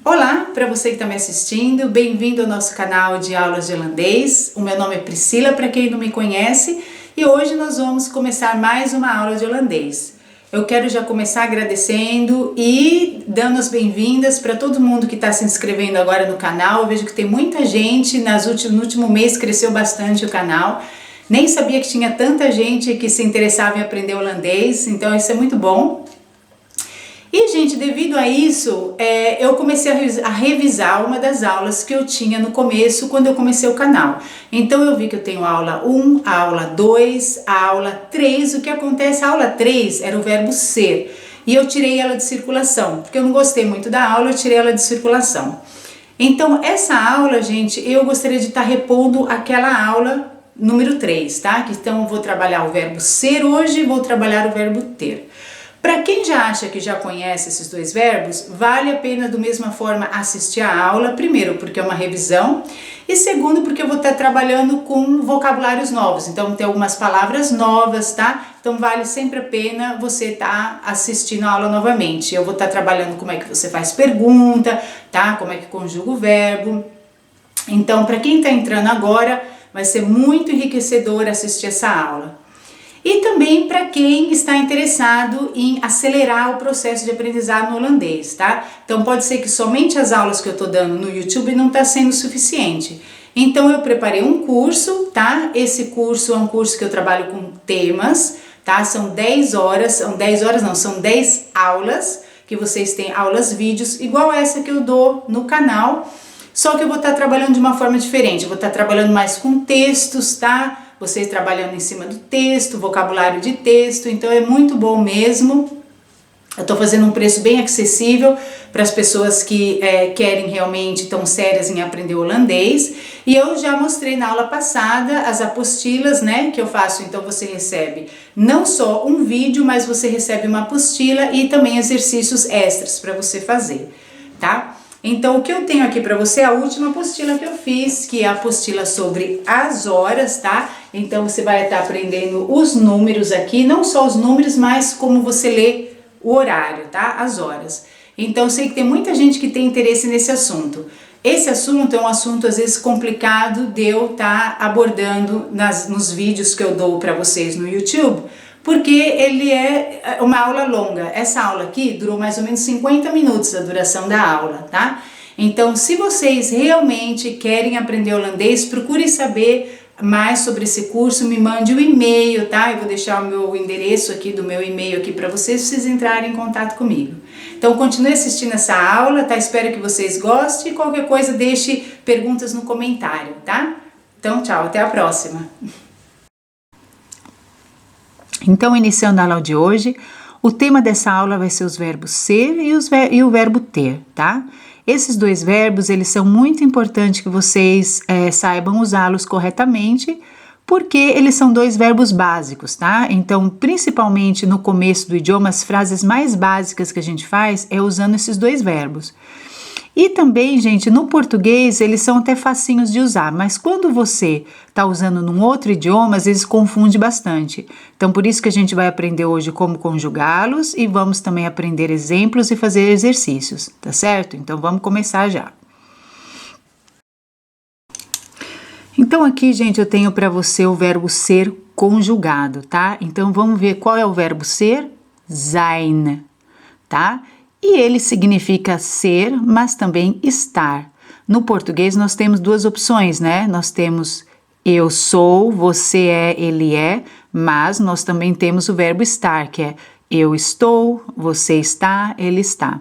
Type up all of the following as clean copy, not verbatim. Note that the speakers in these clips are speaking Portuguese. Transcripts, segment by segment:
Olá, para você que está me assistindo, bem-vindo ao nosso canal de aulas de holandês. O meu nome é Priscila, para quem não me conhece, e hoje nós vamos começar mais uma aula de holandês. Eu quero já começar agradecendo e dando as bem-vindas para todo mundo que está se inscrevendo agora no canal. Eu vejo que tem muita gente, no último mês cresceu bastante o canal. Nem sabia que tinha tanta gente que se interessava em aprender holandês, então isso é muito bom. E, gente, devido a isso, eu comecei a revisar uma das aulas que eu tinha no começo, quando eu comecei o canal. Então, eu vi que eu tenho a aula 1, a aula 2, a aula 3. O que acontece? A aula 3 era o verbo ser. E eu tirei ela de circulação, porque eu não gostei muito da aula, eu tirei ela de circulação. Então, essa aula, gente, eu gostaria de estar repondo aquela aula número 3, tá? Então, eu vou trabalhar o verbo ser hoje e vou trabalhar o verbo ter. Para quem já acha que já conhece esses dois verbos, vale a pena da mesma forma assistir a aula, primeiro porque é uma revisão e segundo porque eu vou estar trabalhando com vocabulários novos, então tem algumas palavras novas, tá? Então vale sempre a pena você estar assistindo a aula novamente. Eu vou estar trabalhando como é que você faz pergunta, tá? Como é que conjuga o verbo. Então, para quem está entrando agora, vai ser muito enriquecedor assistir essa aula. E também para quem está interessado em acelerar o processo de aprendizado no holandês, tá? Então pode ser que somente as aulas que eu estou dando no YouTube não está sendo suficiente. Então eu preparei um curso, tá? Esse curso é um curso que eu trabalho com temas, tá? São 10 horas, são 10 aulas, que vocês têm aulas vídeos, igual essa que eu dou no canal, só que eu vou estar trabalhando de uma forma diferente, eu vou estar trabalhando mais com textos, tá? Vocês trabalhando em cima do texto, vocabulário de texto, então é muito bom mesmo. Eu estou fazendo um preço bem acessível para as pessoas que querem realmente, tão sérias em aprender holandês. E eu já mostrei na aula passada as apostilas, né, que eu faço. Então você recebe não só um vídeo, mas você recebe uma apostila e também exercícios extras para você fazer, tá? Então, o que eu tenho aqui para você é a última apostila que eu fiz, que é a apostila sobre as horas, tá? Então, você vai estar aprendendo os números aqui, não só os números, mas como você lê o horário, tá? As horas. Então, eu sei que tem muita gente que tem interesse nesse assunto. Esse assunto é um assunto, às vezes, complicado de eu estar abordando nos vídeos que eu dou para vocês no YouTube, porque ele é uma aula longa. Essa aula aqui durou mais ou menos 50 minutos a duração da aula, tá? Então, se vocês realmente querem aprender holandês, procure saber mais sobre esse curso, me mande o e-mail, tá? Eu vou deixar o meu endereço aqui do meu e-mail aqui para vocês entrarem em contato comigo. Então, continue assistindo essa aula, tá? Espero que vocês gostem e qualquer coisa deixe perguntas no comentário, tá? Então, tchau, até a próxima! Então, iniciando a aula de hoje, o tema dessa aula vai ser os verbos ser e o verbo ter, tá? Esses dois verbos, eles são muito importantes que vocês saibam usá-los corretamente, porque eles são dois verbos básicos, tá? Então, principalmente no começo do idioma, as frases mais básicas que a gente faz é usando esses dois verbos. E também, gente, no português eles são até facinhos de usar, mas quando você está usando num outro idioma, às vezes confunde bastante. Então, por isso que a gente vai aprender hoje como conjugá-los e vamos também aprender exemplos e fazer exercícios, tá certo? Então, vamos começar já. Então, aqui, gente, eu tenho para você o verbo ser conjugado, tá? Então, vamos ver qual é o verbo ser? Zijn, tá? E ele significa ser, mas também estar. No português nós temos duas opções, né? Nós temos eu sou, você é, ele é, mas nós também temos o verbo estar, que é eu estou, você está, ele está.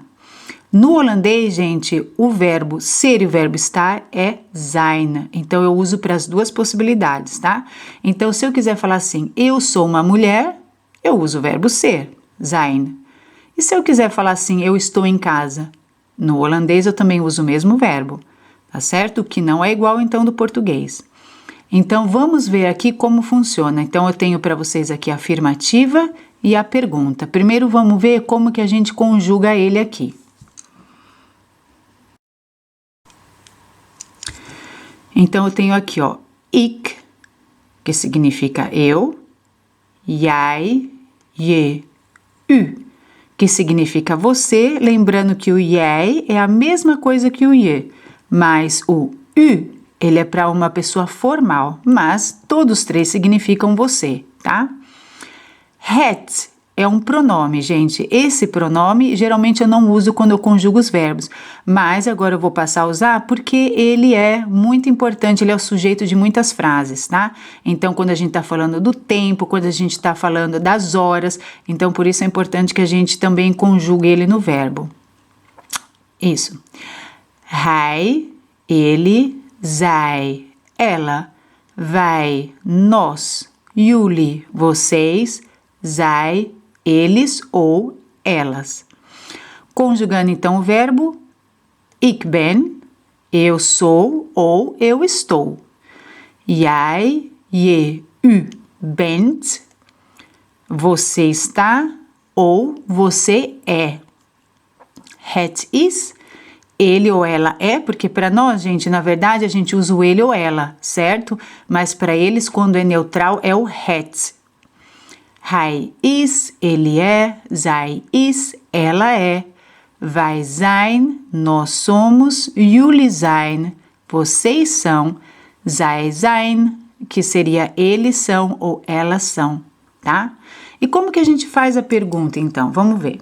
No holandês, gente, o verbo ser e o verbo estar é zijn. Então eu uso para as duas possibilidades, tá? Então se eu quiser falar assim, eu sou uma mulher, eu uso o verbo ser, zijn. E se eu quiser falar assim, eu estou em casa? No holandês eu também uso o mesmo verbo, tá certo? O que não é igual então do português. Então vamos ver aqui como funciona. Então eu tenho para vocês aqui a afirmativa e a pergunta. Primeiro vamos ver como que a gente conjuga ele aqui. Então eu tenho aqui, ó, ik, que significa eu, jij, je, u, que significa você, lembrando que o jij é a mesma coisa que o je, mas o u, ele é para uma pessoa formal, mas todos três significam você, tá? Het é um pronome, gente. Esse pronome, geralmente eu não uso quando eu conjugo os verbos, mas agora eu vou passar a usar porque ele é muito importante, ele é o sujeito de muitas frases, tá? Então, quando a gente tá falando do tempo, quando a gente tá falando das horas, então por isso é importante que a gente também conjugue ele no verbo. Isso. Hij, ele, zij, ela, wij, nós, jullie, vocês, zij, eles ou elas. Conjugando então o verbo ik ben, eu sou ou eu estou. Jij, je, u bent, você está ou você é. Het is, ele ou ela é, porque para nós, gente, na verdade a gente usa o ele ou ela, certo? Mas para eles, quando é neutral, é o het. Hij is, ele é, zij is, ela é, wij zijn, nós somos, jullie zijn, vocês são, zij zijn, que seria eles são ou elas são, tá? E como que a gente faz a pergunta, então? Vamos ver.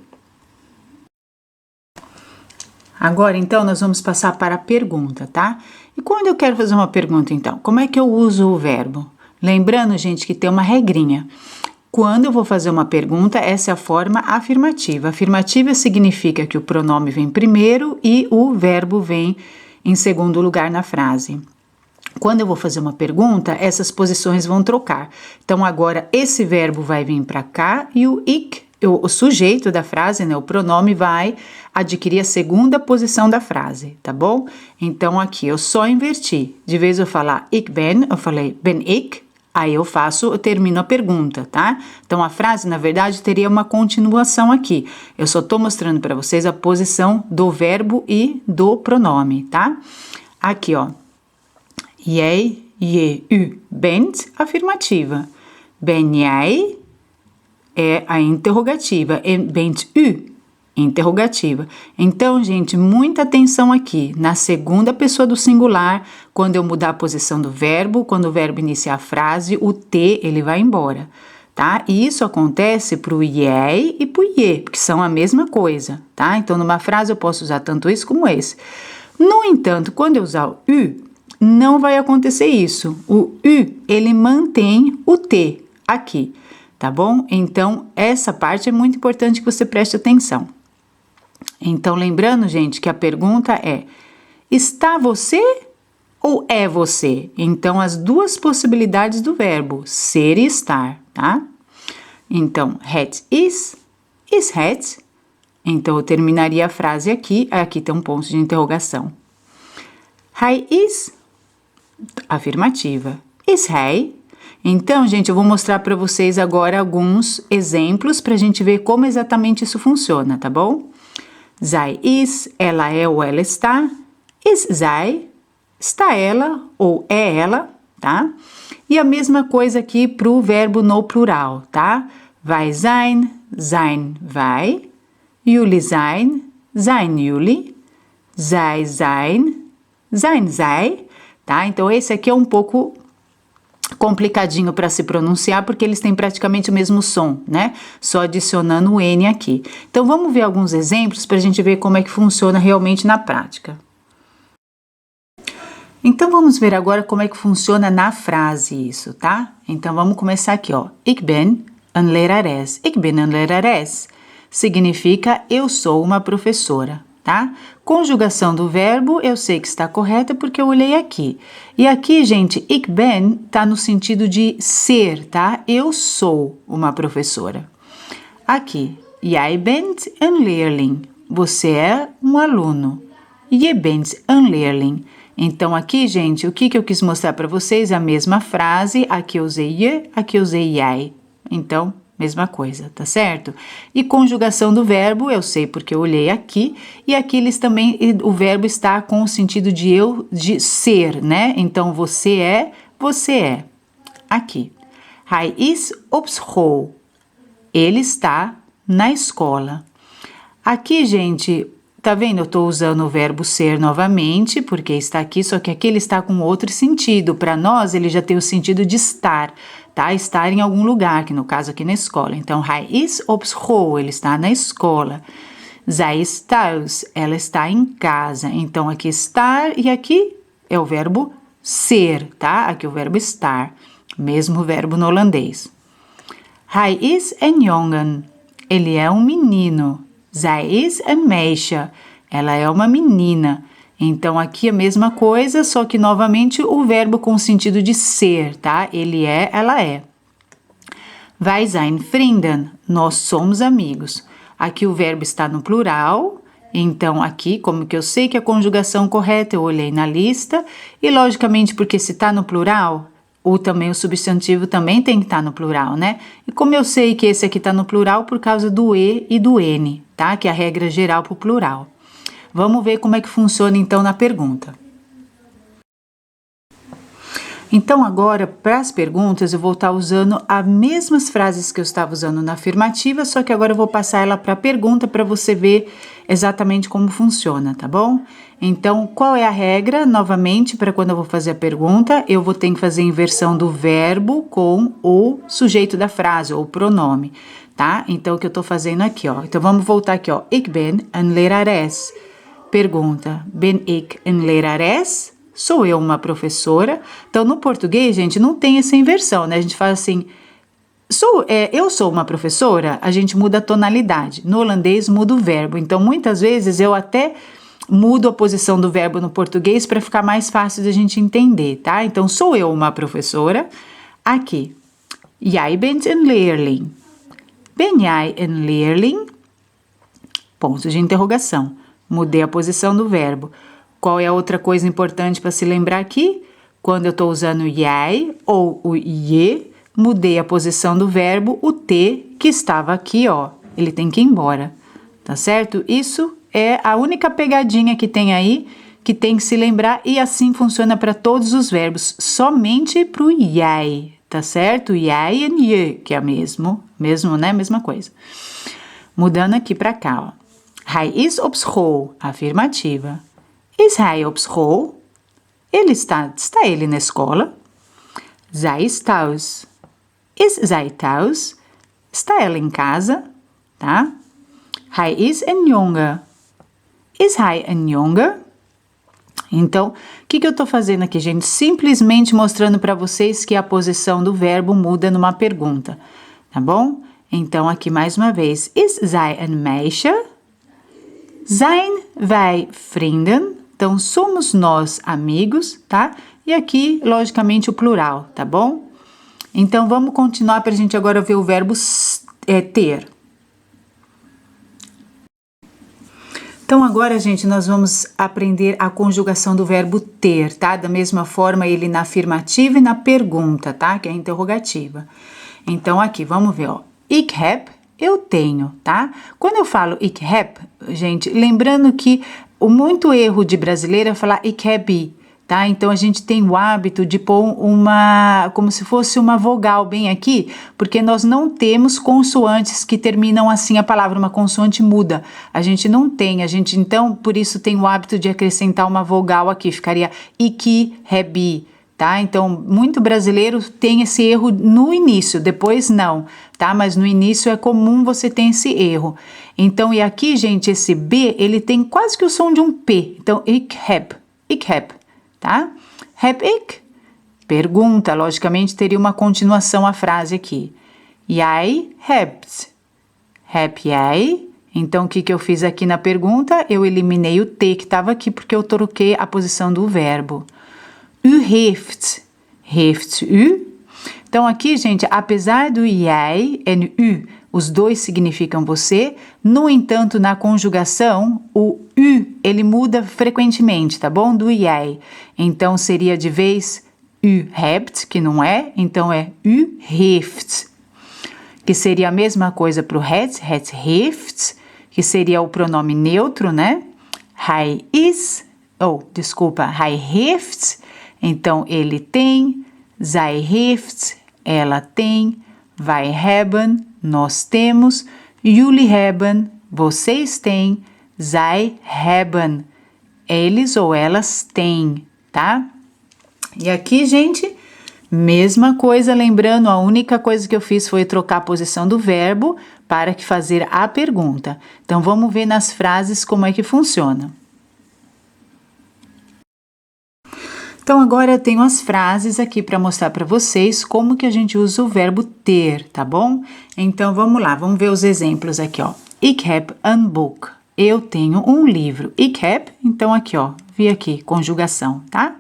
Agora, então, nós vamos passar para a pergunta, tá? E quando eu quero fazer uma pergunta, então, como é que eu uso o verbo? Lembrando, gente, que tem uma regrinha. Quando eu vou fazer uma pergunta, essa é a forma afirmativa. Afirmativa significa que o pronome vem primeiro e o verbo vem em segundo lugar na frase. Quando eu vou fazer uma pergunta, essas posições vão trocar. Então, agora, esse verbo vai vir para cá e o ik, o sujeito da frase, né, o pronome, vai adquirir a segunda posição da frase, tá bom? Então, aqui eu só inverti. De vez eu falar ik ben, eu falei ben ik. Aí eu termino a pergunta, tá? Então a frase, na verdade, teria uma continuação aqui. Eu só tô mostrando para vocês a posição do verbo e do pronome, tá? Aqui, ó. Jij, je, u bent, afirmativa. Ben jij é a interrogativa. En bent u, interrogativa. Então, gente, muita atenção aqui. Na segunda pessoa do singular, quando eu mudar a posição do verbo, quando o verbo iniciar a frase, o T, ele vai embora, tá? E isso acontece pro jij e pro je, porque são a mesma coisa, tá? Então, numa frase eu posso usar tanto isso como esse. No entanto, quando eu usar o u, não vai acontecer isso. O u, ele mantém o T aqui, tá bom? Então, essa parte é muito importante que você preste atenção. Então, lembrando, gente, que a pergunta é: está você ou é você? Então, as duas possibilidades do verbo, ser e estar, tá? Então, het is het. Então, eu terminaria a frase aqui. Aqui tem um ponto de interrogação. Hij is, afirmativa. Is hij? Então, gente, eu vou mostrar para vocês agora alguns exemplos para a gente ver como exatamente isso funciona, tá bom? Zij is, ela é ou ela está. Is zij, está ela ou é ela, tá? E a mesma coisa aqui para o verbo no plural, tá? Wij zijn, zijn wij. Jullie zijn, zijn jullie. Zij zijn, zijn zij, tá? Então, esse aqui é um pouco complicadinho para se pronunciar, porque eles têm praticamente o mesmo som, né? Só adicionando o N aqui. Então, vamos ver alguns exemplos para a gente ver como é que funciona realmente na prática. Então, vamos ver agora como é que funciona na frase isso, tá? Então, vamos começar aqui, ó. Ik ben een lerares. Ik ben een lerares. Significa eu sou uma professora, tá? Conjugação do verbo, eu sei que está correta porque eu olhei aqui. E aqui, gente, ik ben tá no sentido de ser, tá? Eu sou uma professora. Aqui, jij bent een leerling. Você é um aluno. Je bent een leerling. Então, aqui, gente, o que eu quis mostrar para vocês é a mesma frase. Aqui eu usei je, aqui eu usei jij. Então, mesma coisa, tá certo? E conjugação do verbo, eu sei porque eu olhei aqui, e aqui eles também, o verbo está com o sentido de ser, né? Então, você é. Aqui. Hij is op school. Ele está na escola. Aqui, gente, tá vendo? Eu tô usando o verbo ser novamente, porque está aqui, só que aqui ele está com outro sentido. Para nós, ele já tem o sentido de estar, tá? Estar em algum lugar, que no caso aqui na escola. Então, hij is op school, ele está na escola. Zij is thuis, ela está em casa. Então, aqui estar e aqui é o verbo ser, tá? Aqui o verbo estar, mesmo verbo no holandês. Hij is een jongen, ele é um menino. Zij is een meisje, ela é uma menina. Então, aqui a mesma coisa, só que novamente o verbo com o sentido de ser, tá? Ele é, ela é. Wij zijn vrienden, nós somos amigos. Aqui o verbo está no plural, então aqui, como que eu sei que a conjugação correta, eu olhei na lista, e logicamente porque se está no plural, o substantivo também tem que estar no plural, né? E como eu sei que esse aqui está no plural por causa do E e do N, tá? Que é a regra geral para o plural. Vamos ver como é que funciona então na pergunta. Então agora, para as perguntas, eu vou estar usando as mesmas frases que eu estava usando na afirmativa, só que agora eu vou passar ela para a pergunta para você ver exatamente como funciona, tá bom? Então, qual é a regra? Novamente, para quando eu vou fazer a pergunta, eu vou ter que fazer a inversão do verbo com o sujeito da frase, ou o pronome, tá? Então, o que eu estou fazendo aqui, ó. Então, vamos voltar aqui, ó. Ik ben een lerares. Pergunta, ben ik een lerares? Sou eu uma professora? Então, no português, gente, não tem essa inversão, né? A gente fala assim, eu sou uma professora, a gente muda a tonalidade. No holandês, muda o verbo. Então, muitas vezes, eu até mudo a posição do verbo no português para ficar mais fácil de a gente entender, tá? Então, sou eu uma professora. Aqui, jij bent een leerling. Ben jij een leerling? Ponto de interrogação. Mudei a posição do verbo. Qual é a outra coisa importante para se lembrar aqui? Quando eu estou usando jij ou o je, mudei a posição do verbo, o T que estava aqui, ó. Ele tem que ir embora, tá certo? Isso é a única pegadinha que tem aí, que tem que se lembrar, e assim funciona para todos os verbos, somente para o jij, tá certo? Jij e je, que é mesmo, né? Mesma coisa. Mudando aqui para cá, ó. Hij is op school, afirmativa. Is hij op school? Ele está ele na escola? Zij is thuis. Is zij thuis? Está ela em casa? Tá? Hij is een jongen. Is hij een jongen? Então, o que eu tô fazendo aqui, gente? Simplesmente mostrando para vocês que a posição do verbo muda numa pergunta, tá bom? Então, aqui mais uma vez. Is zij een meisje? Zijn wij vrienden? Então, somos nós amigos, tá? E aqui, logicamente, o plural, tá bom? Então, vamos continuar para a gente agora ver o verbo ter. Então, agora, gente, nós vamos aprender a conjugação do verbo ter, tá? Da mesma forma, ele na afirmativa e na pergunta, tá? Que é a interrogativa. Então, aqui, vamos ver, ó. Ik heb, eu tenho, tá? Quando eu falo ik heb, gente, lembrando que o muito erro de brasileiro é falar ik heb, tá? Então, a gente tem o hábito de pôr como se fosse uma vogal bem aqui, porque nós não temos consoantes que terminam assim a palavra, uma consoante muda. A gente não tem, então, por isso tem o hábito de acrescentar uma vogal aqui, ficaria ik heb, tá? Então, muito brasileiro tem esse erro no início, depois não, tá? Mas no início é comum você ter esse erro. Então, e aqui, gente, esse B, ele tem quase que o som de um P. Então, ik heb, tá? Heb ik? Pergunta, logicamente teria uma continuação a frase aqui. Jij hebt. Heb jij? Então, o que eu fiz aqui na pergunta? Eu eliminei o T que estava aqui, porque eu troquei a posição do verbo. U heeft. Heeft u? Então, aqui, gente, apesar do jij e u, os dois significam você, no entanto, na conjugação, o u, ele muda frequentemente, tá bom? Do jij. Então, seria de vez u hebt, que não é, então é u heeft. Que seria a mesma coisa para o het heeft, que seria o pronome neutro, né? Hij heeft, então ele tem, zij heeft, ela tem, wij hebben, nós temos, jullie hebben, vocês têm. Sie haben, eles ou elas têm, tá? E aqui, gente, mesma coisa, lembrando, a única coisa que eu fiz foi trocar a posição do verbo para que fazer a pergunta. Então, vamos ver nas frases como é que funciona. Então, agora eu tenho as frases aqui para mostrar para vocês como que a gente usa o verbo ter, tá bom? Então, vamos lá, vamos ver os exemplos aqui, ó. Ik heb een boek. Eu tenho um livro. Ik heb, então aqui, ó, vi aqui, conjugação, tá?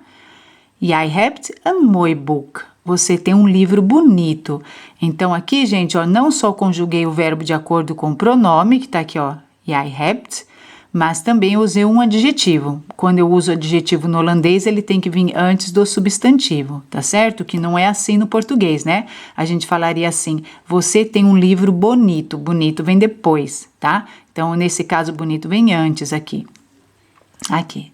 Jij hebt een mooi boek. Você tem um livro bonito. Então aqui, gente, ó, não só conjuguei o verbo de acordo com o pronome, que tá aqui, ó, jij hebt, mas também usei um adjetivo. Quando eu uso adjetivo no holandês, ele tem que vir antes do substantivo, tá certo? Que não é assim no português, né? A gente falaria assim, você tem um livro bonito. Bonito vem depois, tá? Então, nesse caso, bonito vem antes aqui. Aqui.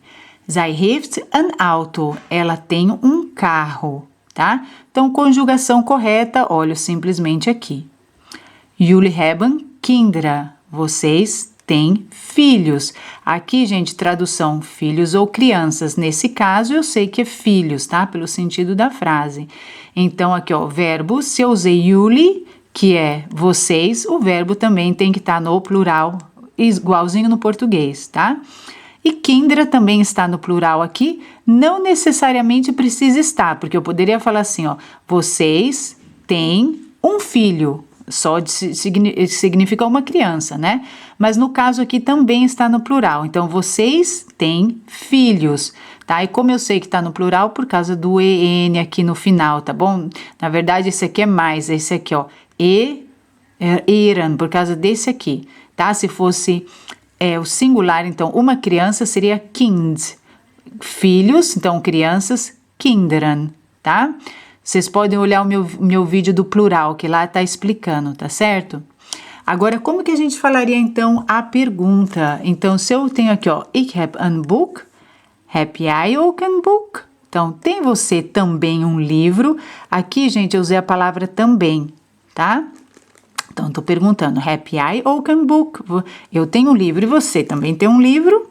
Zij heeft een auto. Ela tem um carro, tá? Então, conjugação correta, olho simplesmente aqui. Jullie hebben kinderen. Vocês têm filhos. Aqui, gente, tradução filhos ou crianças. Nesse caso, eu sei que é filhos, tá? Pelo sentido da frase. Então, aqui, ó, verbo, se eu usei jullie, que é vocês, o verbo também tem que estar no plural, igualzinho no português, tá? E kinderen também está no plural aqui, não necessariamente precisa estar, porque eu poderia falar assim, ó, vocês têm um filho, só significa uma criança, né? Mas no caso aqui também está no plural, então vocês têm filhos, tá? E como eu sei que está no plural, por causa do EN aqui no final, tá bom? Na verdade, esse aqui é mais, esse aqui, ó, eran, por causa desse aqui, tá? Se fosse o singular, então, uma criança seria kind. Filhos, então, crianças, kinderen, tá? Vocês podem olhar o meu vídeo do plural, que lá tá explicando, tá certo? Agora, como que a gente falaria, então, a pergunta? Então, se eu tenho aqui, ó, ik heb een boek, heb jij ook een boek? Então, tem você também um livro? Aqui, gente, eu usei a palavra também, tá? Então, estou perguntando, heb jij ook een boek? Eu tenho um livro e você também tem um livro?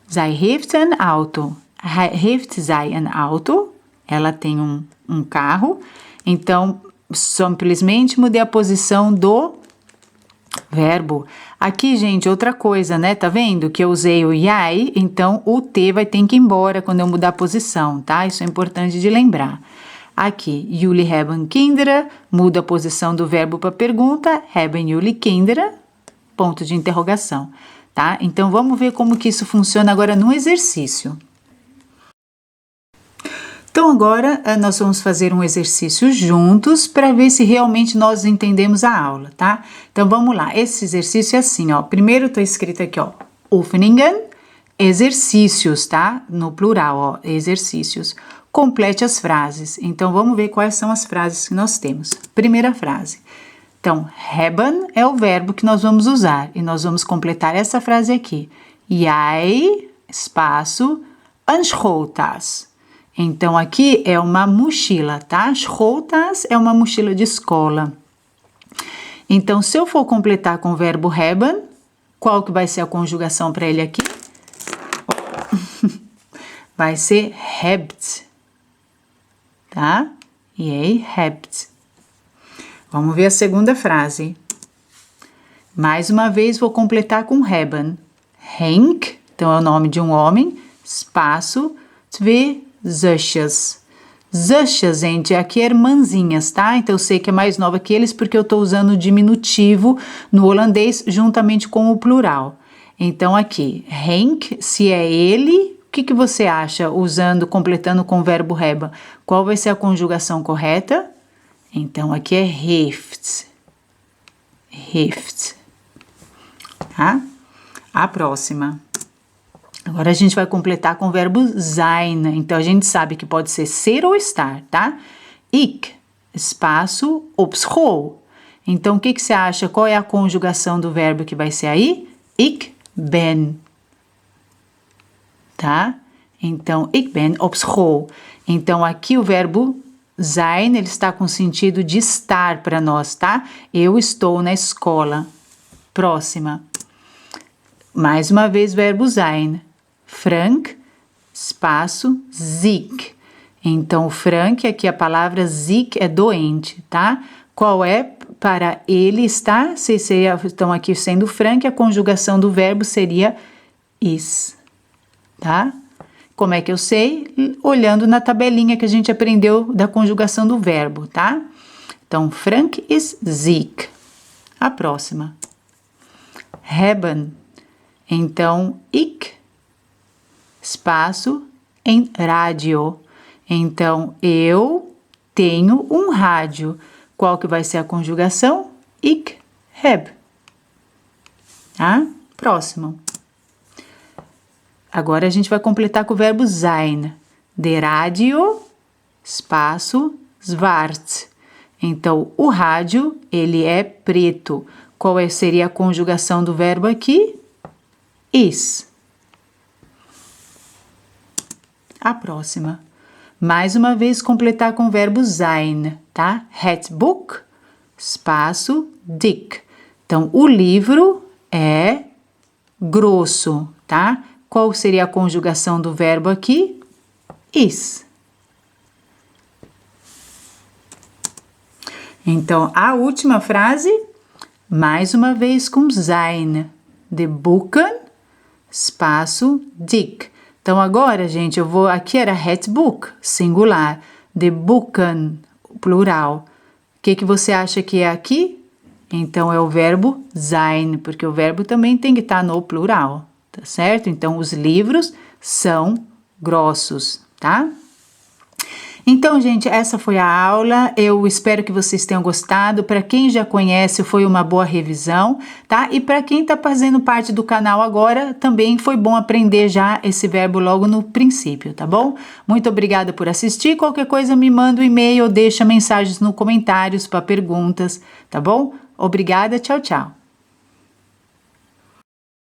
Zij heeft een auto. Heeft zij een auto? Ela tem um carro. Então, simplesmente mudei a posição do verbo. Aqui, gente, outra coisa, né? Tá vendo? Que eu usei o jij, então o T vai ter que ir embora quando eu mudar a posição, tá? Isso é importante de lembrar. Aqui, jullie hebben kinderen, muda a posição do verbo para pergunta, hebben jullie kinderen? Ponto de interrogação, tá? Então, vamos ver como que isso funciona agora no exercício. Então, agora, nós vamos fazer um exercício juntos para ver se realmente nós entendemos a aula, tá? Então, vamos lá. Esse exercício é assim, ó. Primeiro, tá escrito aqui, ó, oefeningen, exercícios, tá? No plural, ó, exercícios. Complete as frases. Então, vamos ver quais são as frases que nós temos. Primeira frase. Então, hebben é o verbo que nós vamos usar. E nós vamos completar essa frase aqui. Jij, espaço, een schooltas. Então, aqui é uma mochila, tá? Schooltas é uma mochila de escola. Então, se eu for completar com o verbo hebben, qual que vai ser a conjugação para ele aqui? Vai ser hebt. Tá? Jij hebt. Vamos ver a segunda frase. Mais uma vez, vou completar com hebben. Henk, então é o nome de um homem, espaço, twee zusjes. Zusjes, gente, aqui é irmãzinhas, tá? Então eu sei que é mais nova que eles porque eu tô usando o diminutivo no holandês juntamente com o plural. Então aqui, Henk, se é ele, o que você acha completando com o verbo hebben? Qual vai ser a conjugação correta? Então, aqui é heeft. Heeft. Tá? A próxima. Agora, a gente vai completar com o verbo zijn. Então, a gente sabe que pode ser ou estar, tá? Ik, espaço, op school. Então, o que você acha? Qual é a conjugação do verbo que vai ser aí? Ik ben. Tá? Então, ik ben op school. Então, aqui o verbo zijn, ele está com sentido de estar para nós, tá? Eu estou na escola. Próxima. Mais uma vez, verbo sein. Frank, espaço, ziek. Então, Frank, aqui a palavra ziek é doente, tá? Qual é para ele estar? Se estão aqui sendo Frank, a conjugação do verbo seria is, tá? Como é que eu sei? Olhando na tabelinha que a gente aprendeu da conjugação do verbo, tá? Então, Frank is ziek. A próxima. Hebben. Então, ik, espaço, em rádio. Então, eu tenho um rádio. Qual que vai ser a conjugação? Ik heb. Tá? Próximo. Agora a gente vai completar com o verbo sein. De radio, espaço, zwart. Então, o rádio, ele é preto. Qual seria a conjugação do verbo aqui? Is. A próxima. Mais uma vez, completar com o verbo sein, tá? Het boek, espaço, dik. Então, o livro é grosso, tá? Qual seria a conjugação do verbo aqui? Is. Então, a última frase, mais uma vez com sein. De boeken, espaço, dik. Então, agora, gente, aqui era het boek, singular. De boeken, plural. O que você acha que é aqui? Então, é o verbo sein, porque o verbo também tem que estar no plural, tá certo? Então, os livros são grossos, tá? Então, gente, essa foi a aula. Eu espero que vocês tenham gostado. Para quem já conhece, foi uma boa revisão, tá? E para quem tá fazendo parte do canal agora, também foi bom aprender já esse verbo logo no princípio, tá bom? Muito obrigada por assistir. Qualquer coisa, me manda um e-mail ou deixa mensagens nos comentários para perguntas, tá bom? Obrigada, tchau, tchau.